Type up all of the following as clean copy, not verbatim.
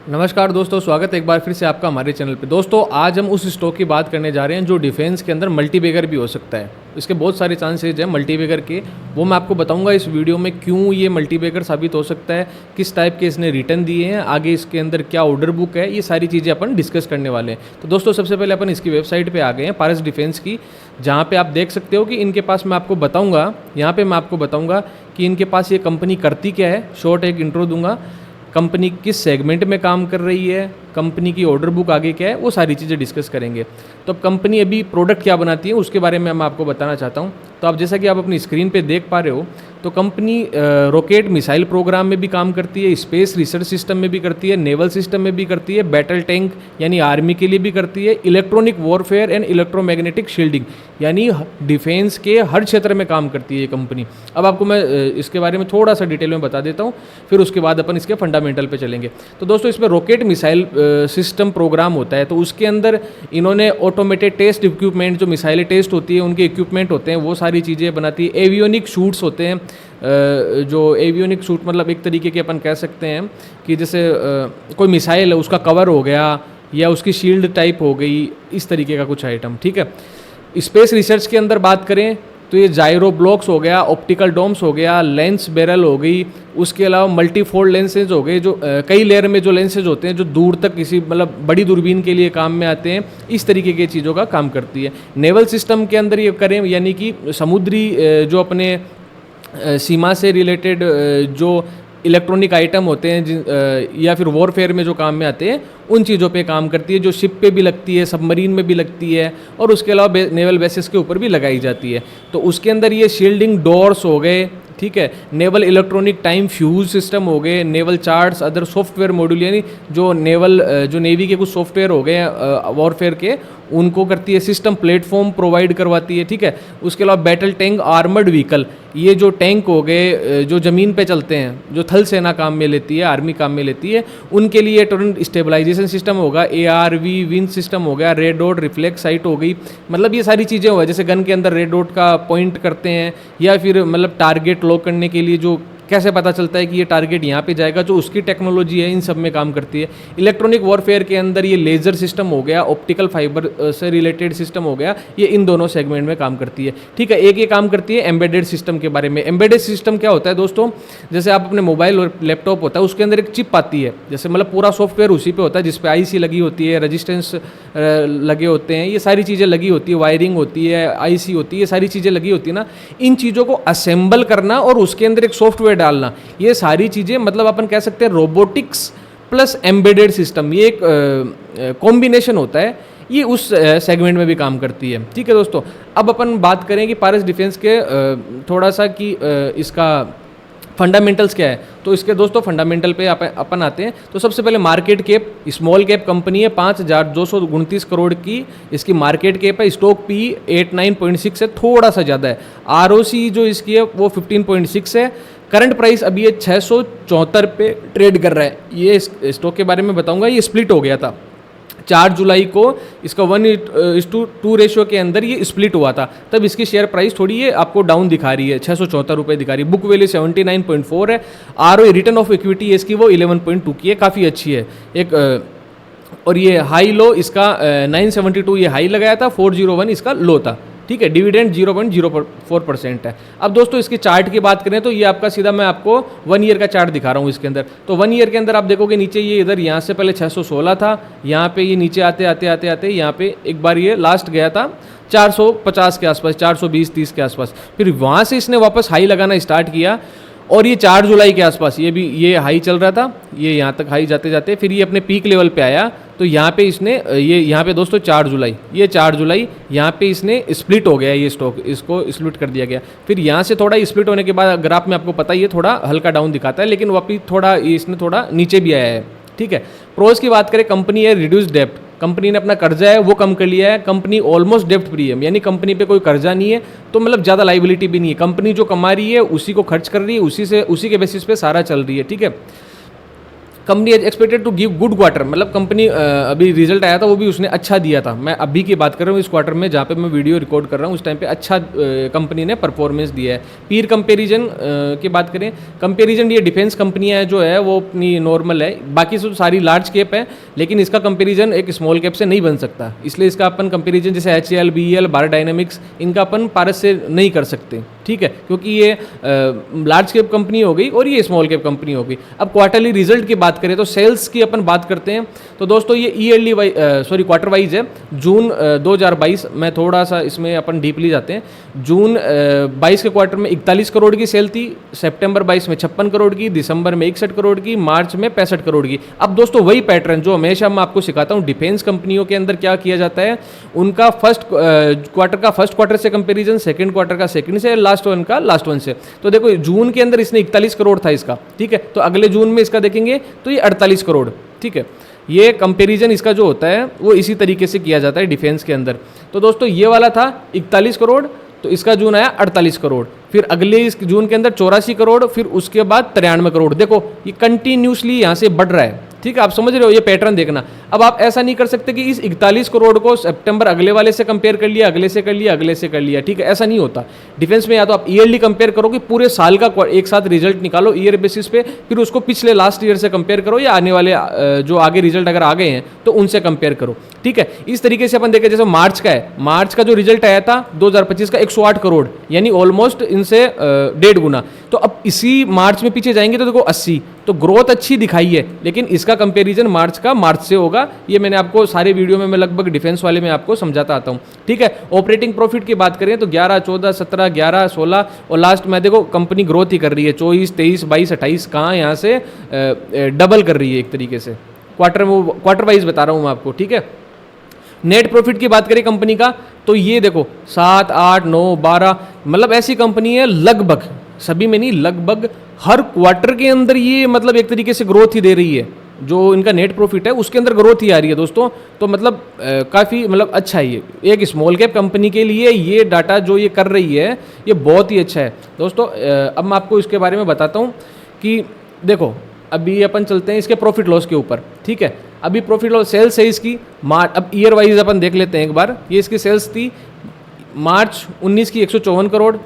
नमस्कार दोस्तों, स्वागत है एक बार फिर से आपका हमारे चैनल पे। दोस्तों आज हम उस स्टॉक की बात करने जा रहे हैं जो डिफेंस के अंदर मल्टीबैगर भी हो सकता है। इसके बहुत सारे चांसेज हैं मल्टीबैगर के, वो मैं आपको बताऊंगा इस वीडियो में क्यों ये मल्टीबैगर साबित हो सकता है, किस टाइप के इसने रिटर्न दिए हैं, आगे इसके अंदर क्या ऑर्डर बुक है, ये सारी चीज़ें अपन डिस्कस करने वाले हैं। तो दोस्तों सबसे पहले अपन इसकी वेबसाइट पर आ गए हैं, पारस डिफेंस की, जहाँ पर आप देख सकते हो कि इनके पास मैं आपको बताऊँगा, यहाँ पर मैं आपको बताऊँगा कि इनके पास ये कंपनी करती क्या है। शॉर्ट एक इंट्रो दूंगा, कंपनी किस सेगमेंट में काम कर रही है, कंपनी की ऑर्डर बुक आगे क्या है, वो सारी चीज़ें डिस्कस करेंगे। तो अब कंपनी अभी प्रोडक्ट क्या बनाती है उसके बारे में मैं आपको बताना चाहता हूँ। तो आप जैसा कि आप अपनी स्क्रीन पे देख पा रहे हो, तो कंपनी रॉकेट मिसाइल प्रोग्राम में भी काम करती है, स्पेस रिसर्च सिस्टम में भी करती है, नेवल सिस्टम में भी करती है, बैटल टैंक यानी आर्मी के लिए भी करती है, electronic warfare and electromagnetic shielding यानी डिफेंस के हर क्षेत्र में काम करती है ये कंपनी। अब आपको मैं इसके बारे में थोड़ा सा डिटेल में बता देता हूँ, फिर उसके बाद अपन इसके फंडामेंटल पे चलेंगे। तो दोस्तों इसमें रॉकेट मिसाइल सिस्टम प्रोग्राम होता है, तो उसके अंदर इन्होंने ऑटोमेटेड टेस्ट इक्विपमेंट, जो मिसाइलें टेस्ट होती है उनके इक्विपमेंट होते हैं, वो सारी चीज़ें बनाती है। एवियोनिक शूट्स होते हैं, जो एवियोनिक शूट मतलब एक तरीके के अपन कह सकते हैं कि जैसे कोई मिसाइल है उसका कवर हो गया या उसकी शील्ड टाइप हो गई, इस तरीके का कुछ आइटम। ठीक है, स्पेस रिसर्च के अंदर बात करें तो ये जायरो ब्लॉक्स हो गया, ऑप्टिकल डोम्स हो गया, लेंस बैरल हो गई, उसके अलावा मल्टीफोल्ड लेंसेज हो गए, जो कई लेयर में जो लेंसेज होते हैं जो दूर तक किसी मतलब बड़ी दूरबीन के लिए काम में आते हैं, इस तरीके की चीज़ों का काम करती है। नेवल सिस्टम के अंदर ये करें यानी कि समुद्री जो अपने सीमा से रिलेटेड जो इलेक्ट्रॉनिक आइटम होते हैं या फिर वॉरफेयर में जो काम में आते हैं, उन चीज़ों पे काम करती है, जो शिप पे भी लगती है, सबमरीन में भी लगती है, और उसके अलावा नेवल बेसिस के ऊपर भी लगाई जाती है। तो उसके अंदर ये शील्डिंग डोर्स हो गए, ठीक है, naval electronic time fuse system हो गए, naval charts, other software module यानी जो नेवी के कुछ सॉफ्टवेयर हो गए वॉरफेयर के, उनको करती है। सिस्टम प्लेटफॉर्म प्रोवाइड करवाती है, ठीक है। उसके अलावा बैटल टैंक आर्मर्ड व्हीकल, ये जो टैंक हो गए जो ज़मीन पे चलते हैं, जो थल सेना काम में लेती है, आर्मी काम में लेती है, उनके लिए टोरेंट स्टेबलाइजेशन सिस्टम होगा, ARV विंड सिस्टम हो गया, रेड डॉट रिफ्लेक्स साइट हो गई, मतलब ये सारी चीज़ें हो गई। जैसे गन के अंदर रेड डॉट का पॉइंट करते हैं, या फिर मतलब टारगेट लॉक करने के लिए जो कैसे पता चलता है कि ये टारगेट यहाँ पे जाएगा, जो उसकी टेक्नोलॉजी है, इन सब में काम करती है। इलेक्ट्रॉनिक वॉरफेयर के अंदर ये लेज़र सिस्टम हो गया, ऑप्टिकल फाइबर से रिलेटेड सिस्टम हो गया, ये इन दोनों सेगमेंट में काम करती है, ठीक है। एक ये काम करती है एम्बेडेड सिस्टम के बारे में। एम्बेडेड सिस्टम क्या होता है दोस्तों, जैसे आप अपने मोबाइल और लैपटॉप होता है उसके अंदर एक चिप आती है, जैसे मतलब पूरा सॉफ्टवेयर उसी पे होता है, जिसपे IC लगी होती है, रजिस्टेंस लगे होते हैं, ये सारी चीज़ें लगी होती है, वायरिंग होती है, IC होती है, ये सारी चीज़ें लगी होती है ना। इन चीज़ों को असेंबल करना और उसके अंदर एक सॉफ्टवेयर डालना, ये सारी चीज़ें मतलब अपन कह सकते हैं रोबोटिक्स प्लस एम्बेडेड सिस्टम, ये एक कॉम्बिनेशन होता है, ये उस सेगमेंट में भी काम करती है, ठीक है दोस्तों। अब अपन बात करें कि पारस डिफेंस के थोड़ा सा कि इसका फंडामेंटल्स क्या है। तो इसके दोस्तों फंडामेंटल पे अपन आते हैं। तो सबसे पहले market cap, small cap company है, 5,229 करोड़ की इसकी मार्केट कैप है। स्टॉक P 89.6 है, थोड़ा सा ज़्यादा है। ROC जो इसकी है वो 15.6 है। करंट प्राइस अभी ये 674 पे ट्रेड कर रहा है। ये स्टॉक के बारे में बताऊंगा, ये स्प्लिट हो गया था 4 जुलाई को, इसका 1:2 रेशियो के अंदर ये स्प्लिट हुआ था, तब इसकी शेयर प्राइस थोड़ी ये आपको डाउन दिखा रही है, 674 रुपये दिखा रही है। बुक वैल्यू 79.4 है। ROE रिटर्न ऑफ इक्विटी इसकी वो 11.2 की है, काफ़ी अच्छी है एक। और ये हाई लो इसका 972 ये हाई लगाया था, 401 इसका लो था, ठीक है। डिविडेंड 0.04% है। अब दोस्तों इसके चार्ट की बात करें तो ये आपका सीधा मैं आपको 1 ईयर का चार्ट दिखा रहा हूँ इसके अंदर। तो 1 ईयर के अंदर आप देखोगे नीचे ये इधर यहाँ से पहले 616 था, यहाँ पे ये नीचे आते आते आते आते यहाँ पे एक बार ये लास्ट गया था 450 के आसपास, 420-30 के आसपास, फिर वहाँ से इसने वापस हाई लगाना स्टार्ट किया, और ये 4 जुलाई के आसपास ये हाई चल रहा था, ये यहाँ तक हाई जाते जाते फिर ये अपने पीक लेवल पे आया। तो यहाँ पे इसने यहाँ पे दोस्तों 4 जुलाई यहाँ पे इसने स्प्लिट हो गया, ये स्टॉक इसको स्प्लिट कर दिया गया। फिर यहाँ से थोड़ा स्प्लिट होने के बाद ग्राफ में आपको पता ही है थोड़ा हल्का डाउन दिखाता है, लेकिन वापिस थोड़ा इसने थोड़ा नीचे भी आया है, ठीक है। प्रोज की बात करें, कंपनी है रिड्यूस डेप्ट, कंपनी ने अपना कर्जा है वो कम कर लिया है। कंपनी ऑलमोस्ट डेप्ट फ्री है, यानी कंपनी पे कोई कर्जा नहीं है, तो मतलब ज़्यादा लाइबिलिटी भी नहीं है। कंपनी जो कमा रही है उसी को खर्च कर रही है, उसी के बेसिस पे सारा चल रही है, ठीक है। Company as expected to give good quarter, मतलब कंपनी अभी रिजल्ट आया था वो भी उसने अच्छा दिया था। मैं अभी की बात कर रहा हूँ इस क्वार्टर में जहाँ पे मैं वीडियो रिकॉर्ड कर रहा हूँ, उस टाइम पे अच्छा कंपनी ने परफॉर्मेंस दिया है। पीर कंपेरिजन की बात करें, कंपेरिजन ये डिफेंस कंपनियाँ जो है वो अपनी नॉर्मल है, बाकी सब सारी लार्ज कैप है, लेकिन इसका कंपेरिजन एक स्मॉल कैप से नहीं बन सकता, इसलिए इसका अपन कंपेरिजन जैसे HCL, BEL, भारत डायनेमिक्स, इनका अपन पारस से नहीं कर सकते, ठीक है, क्योंकि ये लार्ज कैप कंपनी हो गई और ये स्मॉल कैप कंपनी हो गई। अब क्वार्टरली रिजल्ट की बात करें तो सेल्स की अपन बात करते हैं, तो दोस्तों ये ईयरली क्वार्टर वाइज है। जून 2022 में थोड़ा सा इसमें अपन डीपली जाते हैं। जून 22 के क्वार्टर में 41 करोड़ की सेल थी, सितंबर 22 में 56 करोड़ की, दिसंबर में 61 करोड़ की, मार्च में 65 करोड़ की। अब दोस्तों वही पैटर्न जो हमेशा मैं आपको सिखाता हूँ, डिफेंस कंपनियों के अंदर क्या किया जाता है, उनका फर्स्ट क्वार्टर का फर्स्ट क्वार्टर से कंपेरिजन, सेकंड क्वार्टर का सेकंड से, लास्ट वन का लास्ट वन से। तो देखो जून के अंदर इसने 41 करोड़ था इसका, ठीक है, तो अगले जून में इसका देखेंगे तो ये 48 करोड़, ठीक है। ये कंपैरिजन इसका जो होता है वो इसी तरीके से किया जाता है डिफेंस के अंदर। तो दोस्तों ये वाला था 41 करोड़, तो इसका जून आया 48 करोड़, फिर अगले इस जून के अंदर 84 करोड़, फिर उसके बाद 93 करोड़। देखो ये कंटिन्यूसली यहाँ से बढ़ रहा है, ठीक है, आप समझ रहे हो, ये पैटर्न देखना। अब आप ऐसा नहीं कर सकते कि इस 41 करोड़ को सितंबर अगले वाले से कंपेयर कर लिया, अगले से कर लिया, अगले से कर लिया, ठीक है, ऐसा नहीं होता डिफेंस में। या तो आप ईयरली कंपेयर करो कि पूरे साल का एक साथ रिजल्ट निकालो ईयर बेसिस पे, फिर उसको पिछले लास्ट ईयर से कंपेयर करो, या आने वाले जो आगे रिजल्ट अगर आ गए हैं तो उनसे कंपेयर करो, ठीक है। इस तरीके से अपन देखें, जैसे मार्च का है, मार्च का जो रिजल्ट आया था 2025 का 108 करोड़, यानी ऑलमोस्ट इनसे 1.5 गुना। तो अब इसी मार्च में पीछे जाएंगे तो देखो 80, तो ग्रोथ अच्छी दिखाई है, लेकिन इसका कंपैरिजन मार्च का मार्च से होगा। ये मैंने आपको सारे वीडियो में मैं लगभग डिफेंस वाले में आपको समझाता आता हूँ, ठीक है। ऑपरेटिंग प्रॉफिट की बात करें तो 11, 14, 17, 11, 16 और लास्ट में देखो कंपनी ग्रोथ ही कर रही है, 24, 23, 22, 28, कहाँ यहाँ से डबल कर रही है एक तरीके से। क्वार्टर वाइज बता रहा हूँ मैं आपको, ठीक है। नेट प्रॉफिट की बात करें कंपनी का तो ये देखो 7, 8, 9, 12, मतलब ऐसी कंपनी है लगभग सभी में नहीं, लगभग हर क्वार्टर के अंदर ये मतलब एक तरीके से ग्रोथ ही दे रही है। जो इनका नेट प्रॉफिट है उसके अंदर ग्रोथ ही आ रही है दोस्तों, तो मतलब काफ़ी मतलब अच्छा है। ये एक स्मॉल कैप कंपनी के लिए ये डाटा जो ये कर रही है ये बहुत ही अच्छा है दोस्तों। अब मैं आपको इसके बारे में बताता हूँ कि देखो अभी अपन चलते हैं इसके प्रॉफिट लॉस के ऊपर, ठीक है। अभी प्रॉफिट लॉस सेल्स है इसकी अब ईयर वाइज अपन देख लेते हैं एक बार। ये इसकी सेल्स थी मार्च 19 की 154 करोड़,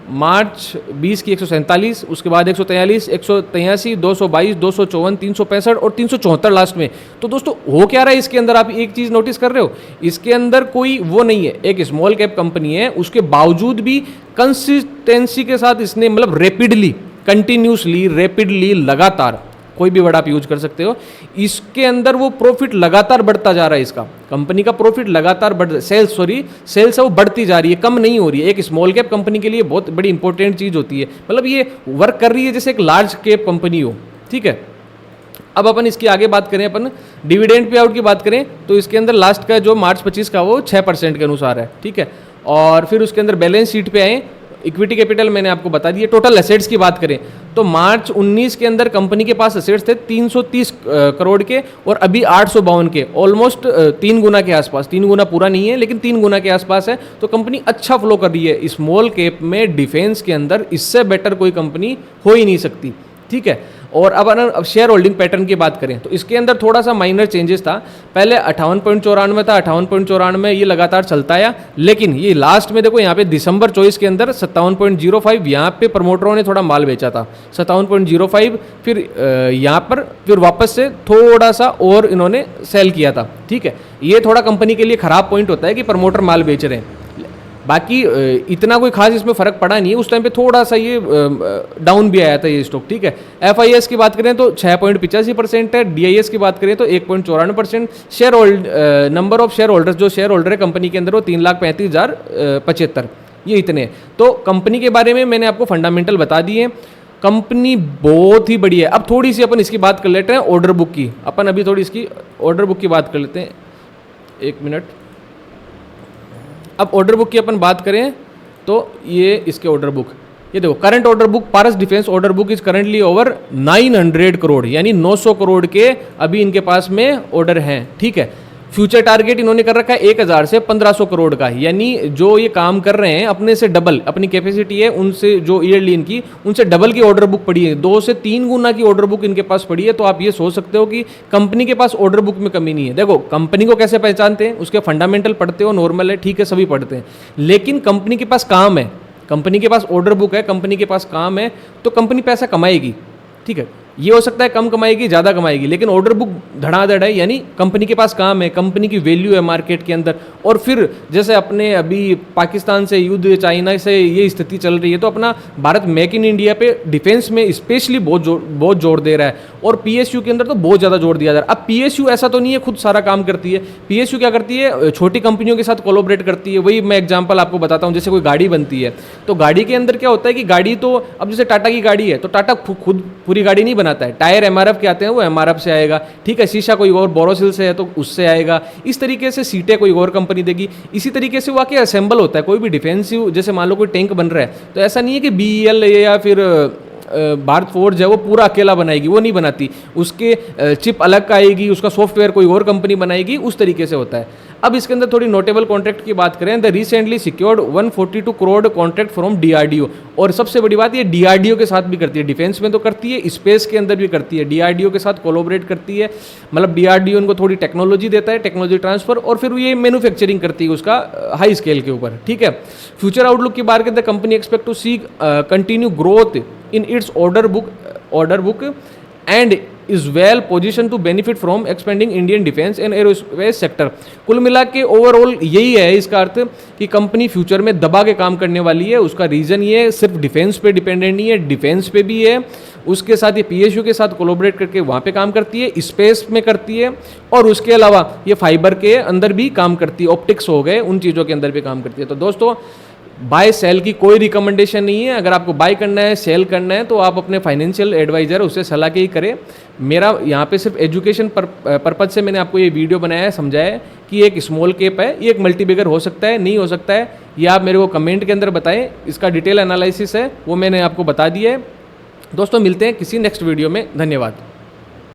मार्च 20 की 147, उसके बाद 143, 183, 222, 254, 365 और 374 लास्ट में। तो दोस्तों हो क्या रहा है इसके अंदर, आप एक चीज़ नोटिस कर रहे हो, इसके अंदर कोई वो नहीं है, एक स्मॉल कैप कंपनी है, उसके बावजूद भी कंसिस्टेंसी के साथ इसने मतलब रेपिडली, कंटिन्यूसली, रेपिडली, लगातार, कोई भी वर्ड आप यूज कर सकते हो, इसके अंदर वो प्रॉफिट लगातार बढ़ता जा रहा है। इसका कंपनी का प्रॉफिट लगातार सेल्स है वो बढ़ती जा रही है, कम नहीं हो रही है। एक स्मॉल कैप कंपनी के लिए बहुत बड़ी इंपॉर्टेंट चीज़ होती है, मतलब ये वर्क कर रही है जैसे एक लार्ज कैप कंपनी हो, ठीक है। अब अपन इसकी आगे बात करें, अपन डिविडेंड पे आउट की बात करें तो इसके अंदर लास्ट का जो मार्च 25 का वो 6% के अनुसार है, ठीक है। और फिर उसके अंदर बैलेंस शीट पे आए, इक्विटी कैपिटल मैंने आपको बता दिया। टोटल एसेट्स की बात करें तो मार्च 19 के अंदर कंपनी के पास एसेट्स थे 330 करोड़ के और अभी 852 के, ऑलमोस्ट 3 गुना के आसपास, 3 गुना पूरा नहीं है लेकिन 3 गुना के आसपास है। तो कंपनी अच्छा फ्लो कर रही है स्मॉल कैप में, डिफेंस के अंदर इससे बेटर कोई कंपनी हो ही नहीं सकती, ठीक है। और अब शेयर होल्डिंग पैटर्न की बात करें तो इसके अंदर थोड़ा सा माइनर चेंजेस था। पहले 58.94 था, 58.94 ये लगातार चलता आया, लेकिन ये लास्ट में देखो यहाँ पे दिसंबर 24 के अंदर 57.05 यहाँ पे प्रमोटरों ने थोड़ा माल बेचा था, 57.05, फिर यहाँ पर फिर वापस से थोड़ा सा और इन्होंने सेल किया था, ठीक है। ये थोड़ा कंपनी के लिए खराब पॉइंट होता है कि प्रमोटर माल बेच रहे हैं, बाकी इतना कोई खास इसमें फ़र्क पड़ा नहीं है। उस टाइम पे थोड़ा सा ये डाउन भी आया था ये स्टॉक, ठीक है। FIS की बात करें तो 6.85% है, DIS की बात करें तो 1.94%। Share hold number of share holders, जो शेयर होल्डर है कंपनी के अंदर वो 3,35,075, ये इतने। तो कंपनी के बारे में मैंने आपको फंडामेंटल बता दिए, कंपनी बहुत ही बड़ी है। अब थोड़ी सी अपन इसकी बात कर लेते हैं ऑर्डर बुक की, अपन अभी थोड़ी इसकी ऑर्डर बुक की बात कर लेते हैं, 1 मिनट। अब ऑर्डर बुक की अपन बात करें तो ये इसके ऑर्डर बुक, ये देखो current order book, Paras defence order book is currently over 900 crore, यानी 900 करोड़ के अभी इनके पास में ऑर्डर हैं, ठीक है। फ्यूचर टारगेट इन्होंने कर रखा है 1000 से 1500 करोड़ का, यानी जो ये काम कर रहे हैं अपने से डबल अपनी कैपेसिटी है उनसे, जो ईयरली इनकी उनसे डबल की ऑर्डर बुक पड़ी है, 2 से 3 गुना की ऑर्डर बुक इनके पास पड़ी है। तो आप ये सोच सकते हो कि कंपनी के पास ऑर्डर बुक में कमी नहीं है। देखो कंपनी को कैसे पहचानते हैं, उसके फंडामेंटल पढ़ते हो, नॉर्मल है, ठीक है, सभी पढ़ते हैं, लेकिन कंपनी के पास काम है, कंपनी के पास ऑर्डर बुक है, कंपनी के पास काम है, तो कंपनी पैसा कमाएगी। ठीक है, ये हो सकता है कम कमाएगी, ज़्यादा कमाएगी, लेकिन ऑर्डर बुक धड़ाधड़ है, यानी कंपनी के पास काम है, कंपनी की वैल्यू है मार्केट के अंदर। और फिर जैसे अपने अभी पाकिस्तान से युद्ध, चाइना से ये स्थिति चल रही है, तो अपना भारत मेक इन इंडिया पे डिफेंस में स्पेशली बहुत जोर दे रहा है, और पीएसयू के अंदर तो बहुत ज़्यादा जोर दिया जा रहा है। अब पीएसयू ऐसा तो नहीं है खुद सारा काम करती है, पीएसयू क्या करती है, छोटी कंपनियों के साथ कोलैबोरेट करती है। वही मैं एग्जांपल आपको बताता हूँ, जैसे कोई गाड़ी बनती है, तो गाड़ी के अंदर क्या होता है कि गाड़ी तो अब जैसे टाटा की गाड़ी है, तो टाटा खुद पूरी गाड़ी नहीं बनाता है, टायर एमआरएफ के आते हैं, वो एमआरएफ से आएगा, ठीक है, शीशा कोई और बोरोसिल से है तो उससे आएगा, इस तरीके से सीटें कोई और कंपनी देगी। इसी तरीके से वो आके असेंबल होता है। कोई भी डिफेंसिव, जैसे मान लो कोई टैंक बन रहा है, तो ऐसा नहीं है कि बीईएल या फिर भारत फोर्ज है वो पूरा अकेला बनाएगी, वो नहीं बनाती, उसके चिप अलग का आएगी, उसका सॉफ्टवेयर कोई और कंपनी बनाएगी, उस तरीके से होता है। अब इसके अंदर थोड़ी नोटेबल कॉन्ट्रैक्ट की बात करें, the recently secured 142 crore contract from DRDO. और सबसे बड़ी बात ये डीआरडीओ के साथ भी करती है, डिफेंस में तो करती है, स्पेस के अंदर भी करती है, डीआरडीओ के साथ कोलैबोरेट करती है। मतलब डीआरडीओ उनको थोड़ी टेक्नोलॉजी देता है, टेक्नोलॉजी ट्रांसफर, और फिर ये मैन्युफैक्चरिंग करती है उसका हाई स्केल के ऊपर। ठीक है, फ्यूचर आउटलुक की बात करें, the company expect to see continue growth in its order book and is well position to benefit from expanding Indian defence and aerospace sector. कुल मिला के ओवरऑल यही है इसका अर्थ कि कंपनी फ्यूचर में दबा के काम करने वाली है। उसका रीजन ये सिर्फ डिफेंस पे डिपेंडेंट नहीं है, डिफेंस पे भी है, उसके साथ ये पीएसयू के साथ कोलैबोरेट करके वहाँ पे काम करती है, स्पेस में करती है, और उसके अलावा ये फाइबर के अंदर भी काम करती है, ऑप्टिक्स हो गए, उन चीज़ों के अंदर भी काम करती है। तो दोस्तों बाय सेल की कोई रिकमेंडेशन नहीं है। अगर आपको बाय करना है, सेल करना है, तो आप अपने फाइनेंशियल एडवाइजर उससे सलाह के ही करें। मेरा यहाँ पे सिर्फ एजुकेशन पर्पज से मैंने आपको ये वीडियो बनाया है, समझाया है कि एक स्मॉल कैप है, ये एक मल्टीबैगर हो सकता है, नहीं हो सकता है, ये आप मेरे को कमेंट के अंदर बताएं। इसका डिटेल एनालिसिस है वो मैंने आपको बता दिया है। दोस्तों मिलते हैं किसी नेक्स्ट वीडियो में, धन्यवाद।